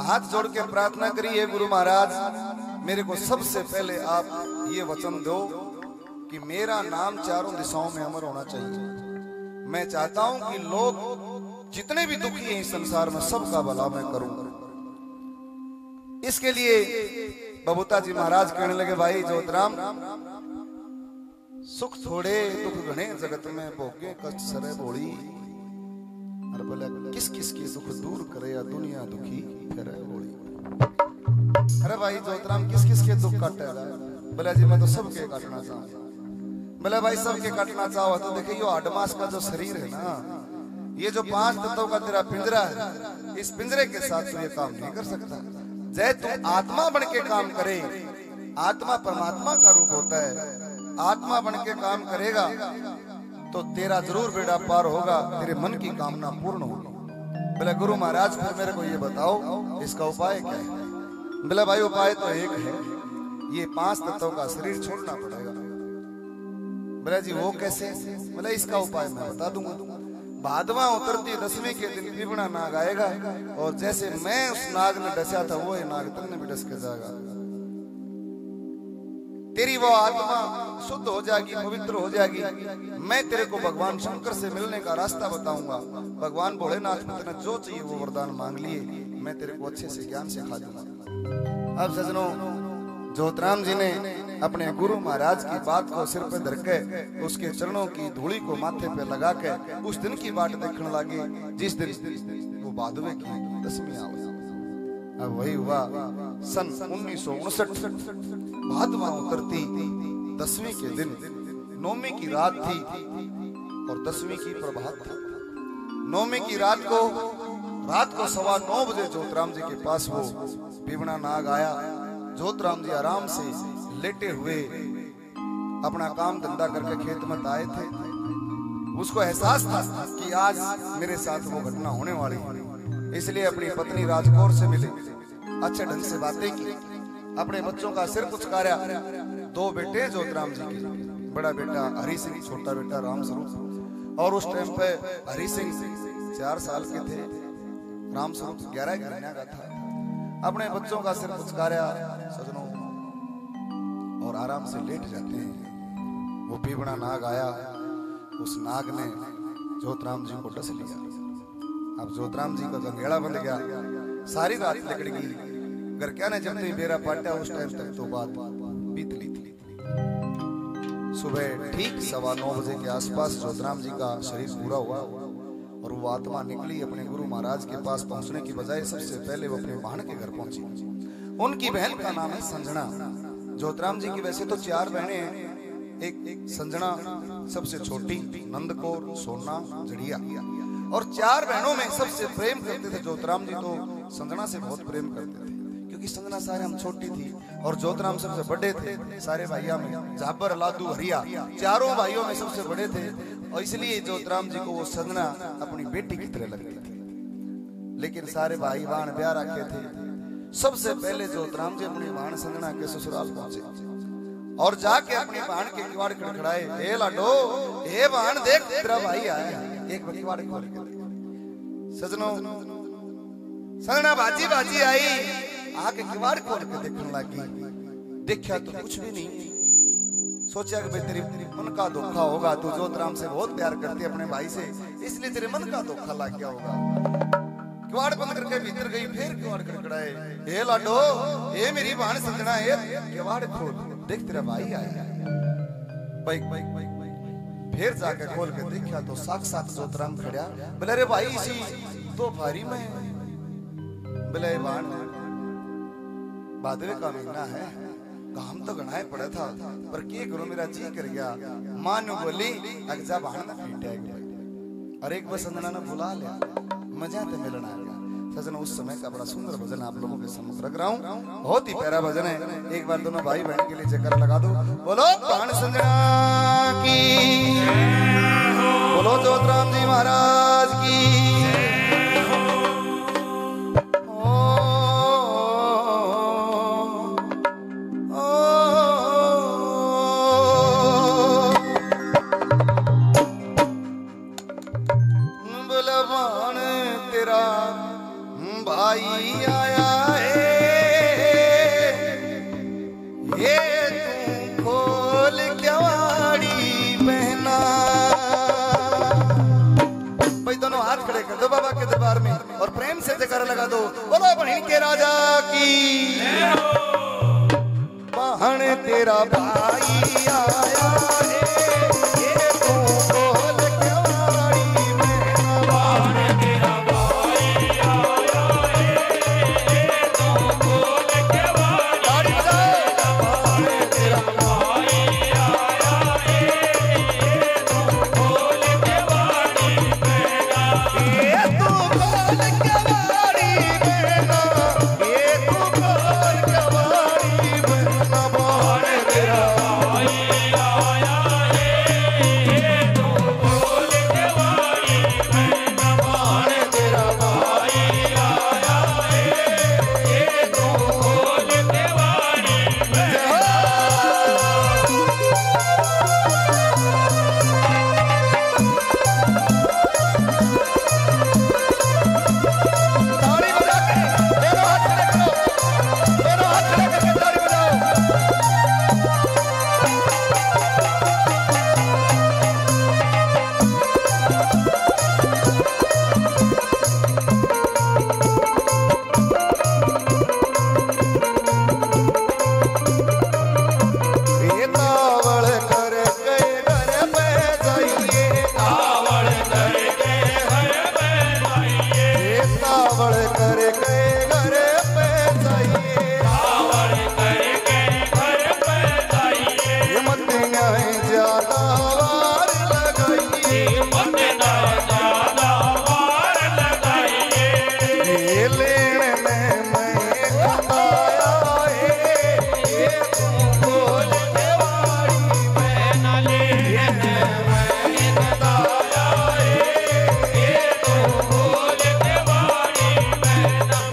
हाथ जोड़ के प्रार्थना करिए, गुरु महाराज मेरे को सबसे पहले आप ये वचन दो कि मेरा नाम चारों दिशाओं में अमर होना चाहिए। मैं चाहता हूं कि लोग जितने भी दुखी हैं इस संसार में सबका भला मैं करूं। इसके लिए बबूता जी महाराज कहने लगे, भाई जोतराम सुख थोड़े दुख घने जगत में भोगे कष्ट सरे बोली। अरे बोले किस किस की दुख दूर करे या दुनिया दुखी फिरे बोली। अरे भाई जोतराम किस किस के दुख काटेगा? बोले जी मैं तो सबके काटना चाहूँ। बोले भाई सबके काटना चाहो तो देखिए यो आडमास का जो शरीर है ना, ये जो 5 तत्वों का तेरा पिंजरा है, इस पिंजरे के साथ तो ये काम नहीं कर सकता। जय तू आत्मा बन के काम करे, आत्मा परमात्मा का रूप होता है, आत्मा बन के काम करेगा तो तेरा जरूर बेड़ा पार होगा, तेरे मन की कामना पूर्ण होगी। बोले गुरु महाराज फिर मेरे को ये बताओ इसका उपाय क्या है? बोले भाई उपाय तो एक है, ये 5 तत्वों का शरीर छोड़ना पड़ेगा। बोले जी वो कैसे? बोले इसका उपाय मैं बता दूंगा। भादवा उतरती 10वीं के दिन पिबड़ा नाग आएगा और जैसे मैं उस नाग ने डसा था वो नाग तुमने भी डस के जाएगा। तेरी वो आत्मा शुद्ध हो जाएगी, पवित्र हो जाएगी। मैं तेरे को भगवान शंकर से मिलने का रास्ता बताऊंगा। भगवान भोलेनाथ ने तेने जो चाहिए वो वरदान मांग लिए, मैं तेरे को अच्छे से ज्ञान सिखा दूंगा। अब सजनों जोतराम जी ने अपने गुरु महाराज की बात को सिर पे धर के उसके चरणों की धूली को माथे पे लगा के उस दिन की बात देखने लगे जिस दिन वो भादवे की 10वीं आई। अब वही हुआ सन 1959 भादवा उतरती 10वीं के दिन, 9वीं की रात थी और 10वीं की प्रभात थी। 9वीं की रात को 9:15 बजे जोतराम जी के पास वो पीवना नाग आया। जोतराम जी आराम से लेटे हुए अपना काम धंधा करके खेत में आए थे। उसको एहसास था कि आज मेरे साथ वो घटना होने वाली है, इसलिए अपनी पत्नी राजकौर से मिले, अच्छे ढंग से बातें की, अपने बच्चों का सिर पुचकारा। 2 बेटे जोतराम जी के, बड़ा बेटा हरि सिंह, छोटा बेटा राम स्वरूप। और उस टाइम पे हरि सिंह 4 साल के थे, राम स्वरूप 11 महीने का था। अपने बच्चों का सिर पुचकारा सजनों और आराम से लेट जाते हैं। वो पीवड़ा नाग आया, उस नाग ने जोतराम जी को डस लिया। अब जोतराम जी का गंगेड़ा बंध गया, सारी रात निकल गई। घर क्या ने जब तक बेरा पाटा उस टाइम तक तो बात बीत ली थी। सुबह ठीक 9:15 बजे के आसपास जोतराम जी का शरीर पूरा हुआ और वो आत्मा निकली। अपने गुरु महाराज के पास पहुंचने की बजाय सबसे पहले वो अपने बहन के घर पहुंची। उनकी बहन का नाम है संजना। जोतराम जी की वैसे तो 4 बहनें हैं, एक संजना सबसे छोटी, नंदकौर, सोना, जड़िया। और 4 बहनों में सबसे प्रेम करते थे जोतराम जी, तो संजना से बहुत प्रेम करते थे क्योंकि संजना सारे हम छोटी थी और जोतराम सबसे बड़े थे। सारे भाइयों में जाबर, लादू, हरिया, चारों भाइयों में सबसे बड़े थे और इसलिए जोतराम जी को वो संजना अपनी बेटी की तरह लगती थी। लेकिन सारे भाई बहन ब्याह रखे थे। सबसे पहले जोतराम जी अपनी बहन संजना के ससुराल पहुंचे और जाके अपनी बहन के किवाड़ खड़खड़ाए। ए लाडो, ए बहन देख तेरा भाई आया। एक किवाड़ खोल के सजनों संजना बाजी बाजी आई, आके किवाड़ खोल के देखने लगी। देखा तो कुछ भी नहीं। सोचा कि भाई तेरी मन का धोखा होगा, तू जोतराम से बहुत प्यार करती है अपने भाई से, इसलिए तेरे मन का धोखा लग गया होगा। किवाड़ बंद करके भीतर गई, फिर किवाड़ खड़खड़ाए। ए लाडो, ए मेरी बहन संजना, ए किवाड़ खोल, देख तेरा भाई आया। फिर जाके खोल के देखा तो साक्षात जोतराम खड़ा। बोले रे भाई इसी तो भारी में। बोले बहन भादवे का महीना है, काम तो गणाए पड़ा था पर के करो मेरा जी कर गया। मानो बोली अगजा बहन पीटा और एक बार संजना ने बुला लिया, मजा ते मिलना आ गया। सजन उस समय का बड़ा सुंदर भजन आप लोगों के सम्मुख रख रहा हूँ, बहुत ही प्यारा भजन है। एक बार दोनों भाई बहन के लिए जयकारा लगा दो। बोलो प्राण संजना की, बोलो जोतराम जी महाराज की। भाई आया गुरुदेव बाबा के दरबार में और प्रेम से जयकारा लगा दो। बोलो बहन के राजा की। बहन तेरा भाई आया है, ये तू बोल के वाड़ी में। बहन तेरा भाई आया है, ये तू बोल के वाड़ी में। बहन तेरा भाई आया है, ये तू बोल के वाड़ी में। ये तू बोल के वाड़ी में ना, ये तू बोल के वाड़ी में ना। बहन तेरा भाई आया है, ये तू बोल के वाड़ी में ना। बहन तेरा भाई आया है, ये तू बोल के वाड़ी में। ताली बजा के दोनों हाथ खड़े करो, दोनों हाथ खड़े करके ताली बजाओ। ये तावड़ करके घर पे जाइए, तावड़ करके घर पे जाइए। ये तावड़ करके घर पे जाइए, तावड़ करके घर पे जाइए। ये मत गाए ज्यादा वार लगाइए, मत गाए ज्यादा वार लगाइए। ये लेने में मैं खुदाया है, ये तू बोल के वाड़ी में न ले। मैं खुदाया है, ये तू बोल के वाड़ी में न।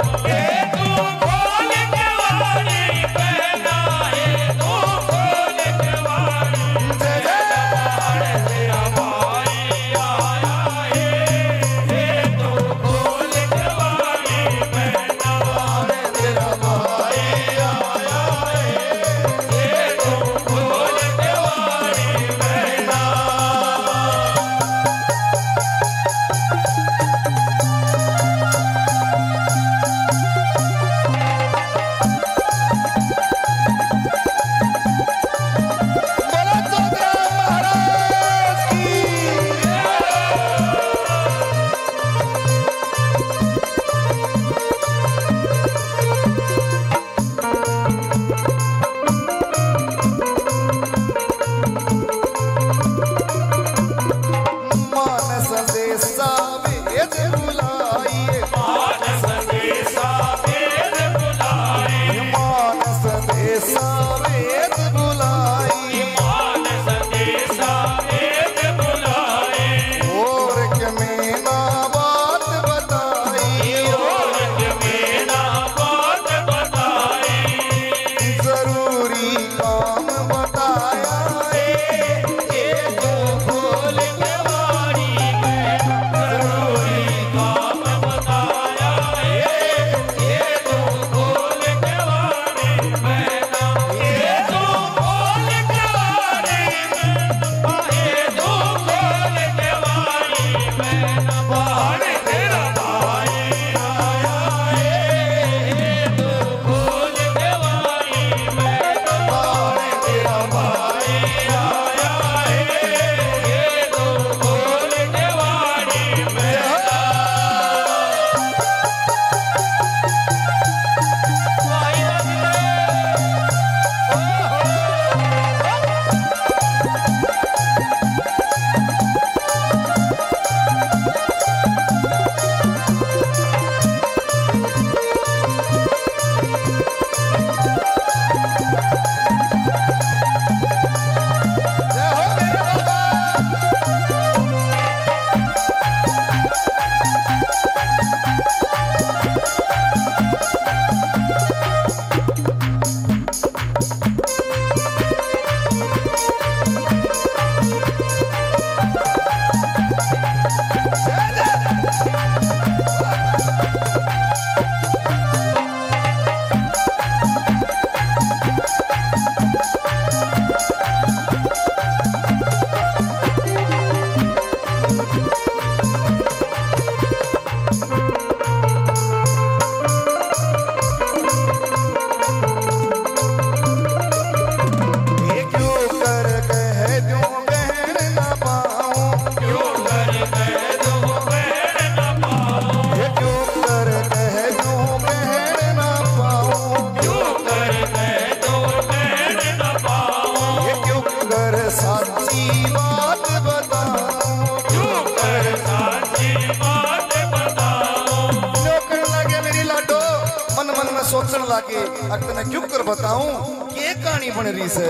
लागे अगर क्यों कर बताऊं ये कहानी बन रही से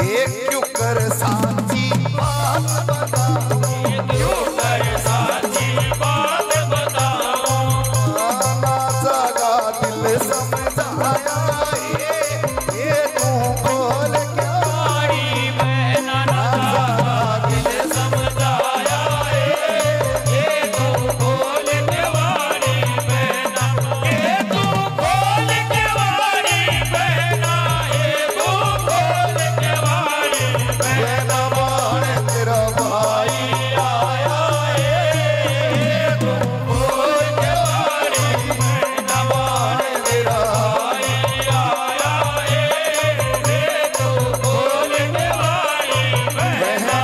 ये क्यों कर साची बात बताऊं क्यों कर साची बात बताऊं ना जागा दिल समझाया ये तू बोल क्या मैं ना जागा दिल समझाया ये तू बोल केवाड़ी बहना ये तू बोल केवाड़ी बहना ये तू बोल केवाड़ी बहना मान तेरा भाई आया ये तू बोल केवाड़ी बहना मान तेरा भाई आया ये तू बोल केवाड़ी बहना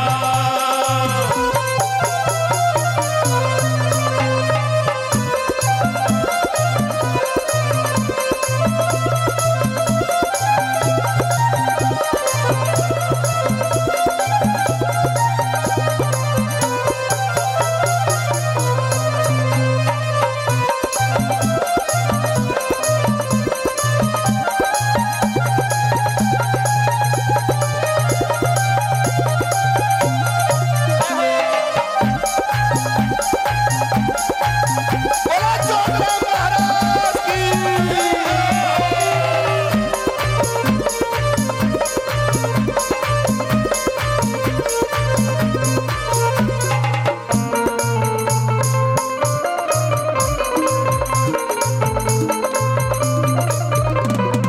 बोला चोटराम महाराज की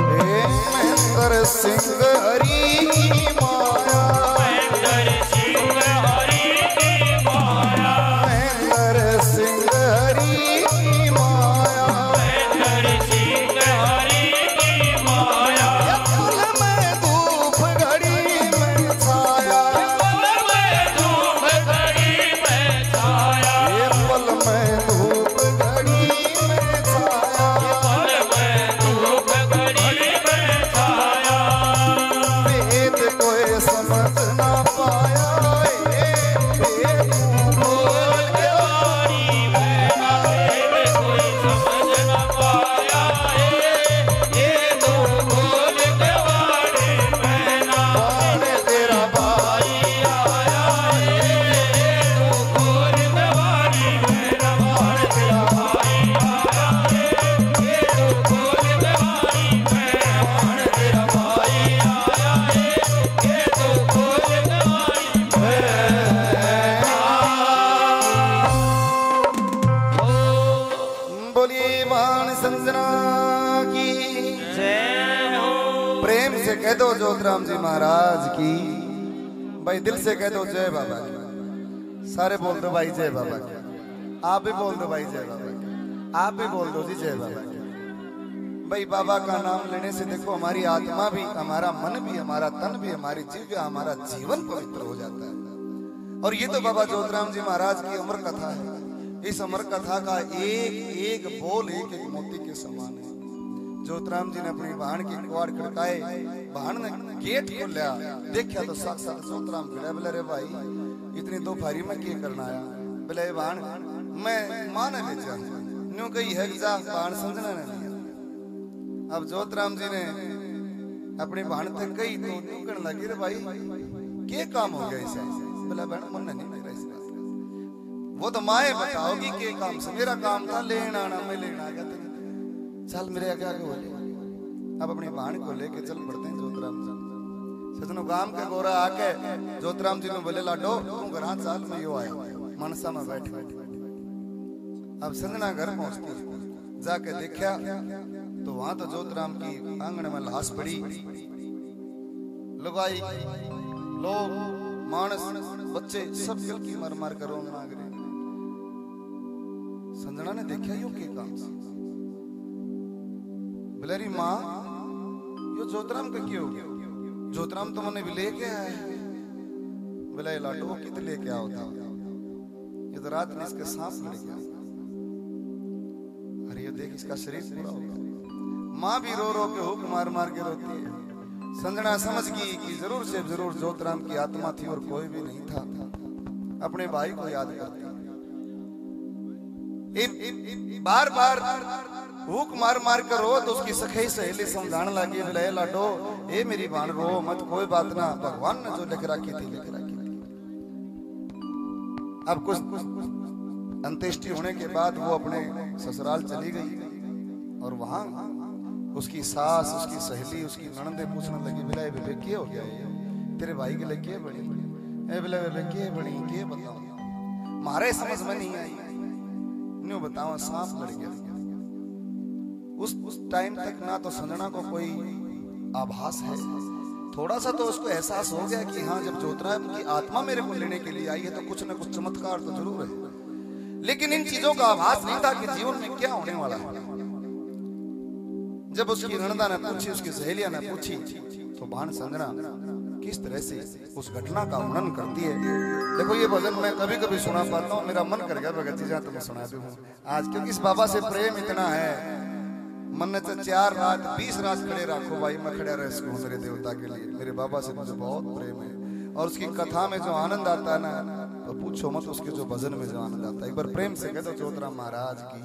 महेंद्र सिंह हरी की माया महेंद्र सिंह हरी की माया महेंद्र सिंह हरी की माया महेंद्र सिंह हरी की माया पल में धूप घड़ी में छाया पल में धूप घड़ी में छाया ये पल में धूप घड़ी में छाया पल में धूप घड़ी में छाया वेद कोई समझ ना पाया ये तू बोल केवाड़ी बहना वेद कोई समझ ना पाया ये तू बोल केवाड़ी बहना मान तेरा भाई आया ये तू बोल केवाड़ी बहना मान तेरा भाई आया ये तू बोल केवाड़ी बहना मान तेरा भाई आया ये तू बोल केवाड़ी बोलिए मान संजना की प्रेम से कह दो जोतराम जी महाराज की भाई दिल से कह दो जय बाबा की सारे बोल दो भाई जय बाबा की आप भी बोल दो भाई जय बाबा की आप भी बोल दो जी जय बाबा की भाई बाबा का नाम लेने से देखो हमारी आत्मा भी हमारा मन भी हमारा तन भी हमारी जीव हमारा जीवन पवित्र हो जाता है। और ये तो बाबा जोतराम जी महाराज की अमर कथा है। इस अमर कथा का एक एक बोल एक एक मोती के समान है। जोतराम जी ने अपनी बहन की कुआड़ खड़काए, बहन ने गेट खोलिया, देखा तो साक्षात जोतराम खड़ा। बोले रे भाई इतनी दोपहरी में क्या करना आया? बोले बहन मैं मां ने भेजा न्यू कही है जा बहन समझना नहीं। अब जोतराम जी ने अपनी बहन तक कही तो न्यू कहने लगी रे भाई क्या काम हो गया इसे? बोला बहन मन नहीं मेरा इस बात का, वो तो माए बताओगी के काम से, मेरा काम था लेना आना, मैं लेना आ गया था। चल मेरे आगे आगे बोले। अब अपनी बहन को लेके चल पड़ते हैं जोतराम जी। सजनो गांव के गोरा आके जोतराम जी ने बोले लाडो तू घर चाल में यो आया मनसा में बैठ। अब संजना घर पहुंचती जाके देखा तो वहां तो जोतराम की आंगन में लाश पड़ी। लुगाई लोग मानस बच्चे सब की मार मार कर रोने लग रहे। संजना ने देखा यो के काम से, बोले री मां यो जोतराम का क्यों? जोतराम तो मैंने भी लेके आया। बोले लाडो वो कित लेके आओ था? ये तो रात में इसके सांस लड़ गया। अरे ये देख इसका शरीर पूरा हो गया। मां भी रो रो के हुक मार मार के रोती है। संजना समझ गई कि जरूर से जरूर जोतराम की आत्मा थी और कोई भी नहीं था। अपने भाई को याद करती। बार बार हुक मार मार कर रो तो उसकी सखी सहेली समझाने लगी, बोले लाडो ए मेरी बाण रो मत, कोई बात ना, भगवान ने जो लिख रखी थी लिख रखी थी। अब कुछ अंत्येष्टि होने के बाद वो अपने ससुराल चली गई और वहां उसकी सास, उसकी सहेली, उसकी ननदे पूछने लगी, बोले बेबे क्या हो गया ये, तेरे भाई के लिए क्या बनी, ए बोले बेबे क्या बनी, क्या बताऊं, मारे समझ में नहीं आई, न्यू बताओ सांप लड़ गया। उस टाइम तक ना तो संजना को कोई आभास है, थोड़ा सा तो उसको एहसास हो गया कि हाँ जब ज्योतिराय की आत्मा मेरे को लेने के लिए आई है तो कुछ ना कुछ चमत्कार तो जरूर है, लेकिन इन चीजों का आभास नहीं था कि जीवन में क्या होने वाला है। जब उसकी ननदा ने पूछी, उसकी सहेलियां ने पूछी, तो भान संजना किस तरह से उस घटना का वर्णन करती है। देखो ये भजन मैं कभी कभी सुना पाता हूँ, मेरा मन कर गया भगत जी जहाँ तो मैं सुना दूं आज, क्योंकि इस बाबा से प्रेम इतना है, मन ने तो 4 रात 20 रात खड़े रखो भाई, मैं खड़ा रह सकूं मेरे देवता के लिए, मेरे बाबा से मुझे बहुत प्रेम है। और उसकी कथा में जो आनंद आता है ना, तो पूछो मत, उसके जो भजन में जो आनंद आता है। एक बार प्रेम से कह दो ज्योतिराम महाराज की